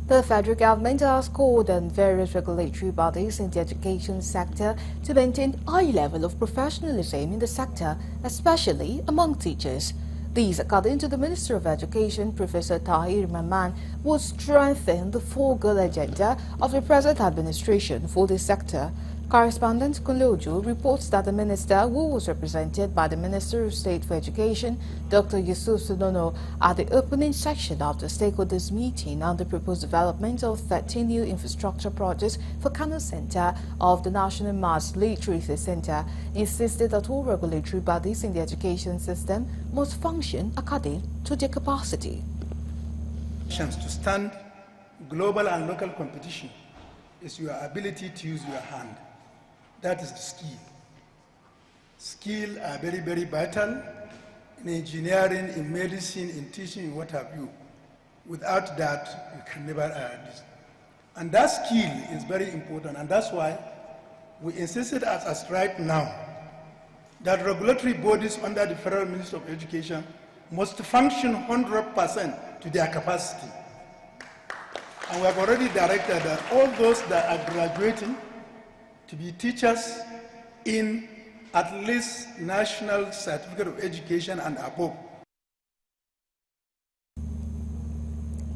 The federal government has called on various regulatory bodies in the education sector to maintain high level of professionalism in the sector, especially among teachers. These, according to the Minister of Education, Professor Tahir Maman, would strengthen the four-goal agenda of the present administration for this sector. Correspondent Kunlojo reports that the minister, who was represented by the Minister of State for Education, Dr. Yusuf Sunono, at the opening section of the stakeholders meeting on the proposed development of 13 new infrastructure projects for Kano Center of the National Mass Literacy Center, insisted that all regulatory bodies in the education system must function according to their capacity. To stand global and local competition is your ability to use your hand. That is the skill. Skills are very, very vital in engineering, in medicine, in teaching, in what have you. Without that, you can never this. And that skill is very important, and that's why we insisted as right now that regulatory bodies under the Federal Ministry of Education must function 100% to their capacity. And we have already directed that all those that are graduating to be teachers in at least National Certificate of Education and above.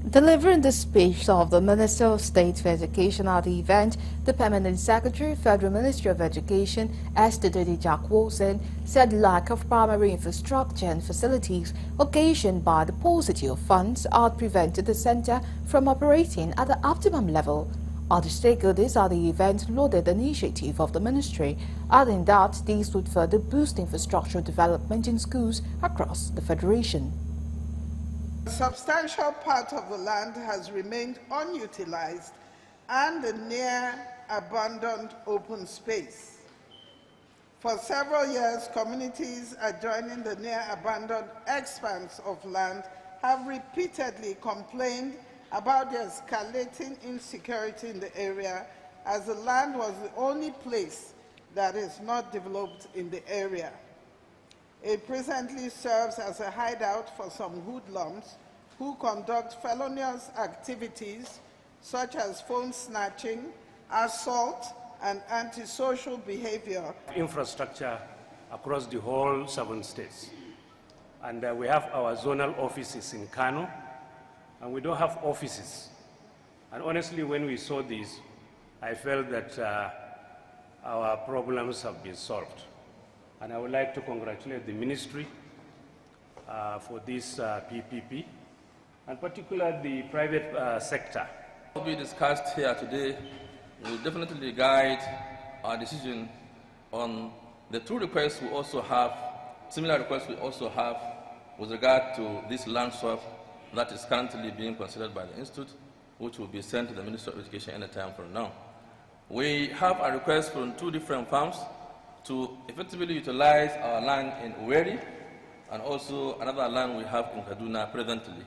Delivering the speech of the Minister of State for Education at the event, the Permanent Secretary, Federal Ministry of Education, Esther Jack Wilson, said lack of primary infrastructure and facilities occasioned by the paucity of funds had prevented the center from operating at the optimum level. Other stakeholders at the event lauded the initiative of the ministry, adding that these would further boost infrastructure development in schools across the Federation. A substantial part of the land has remained unutilized and a near abandoned open space. For several years, communities adjoining the near abandoned expanse of land have repeatedly complained about the escalating insecurity in the area, as the land was the only place that is not developed in the area. It presently serves as a hideout for some hoodlums who conduct felonious activities such as phone snatching, assault, and antisocial behavior. Infrastructure across the whole 7 states. And we have our zonal offices in Kano, and we don't have offices. And honestly, when we saw this, I felt that our problems have been solved. And I would like to congratulate the ministry for this PPP, and particularly the private sector. What we discussed here today will definitely guide our decision on the 2 requests we also have, similar requests we also have with regard to this land swap that is currently being considered by the Institute, which will be sent to the Ministry of Education anytime from now. We have a request from 2 different farms to effectively utilize our land in Uweri and also another land we have in Kaduna presently.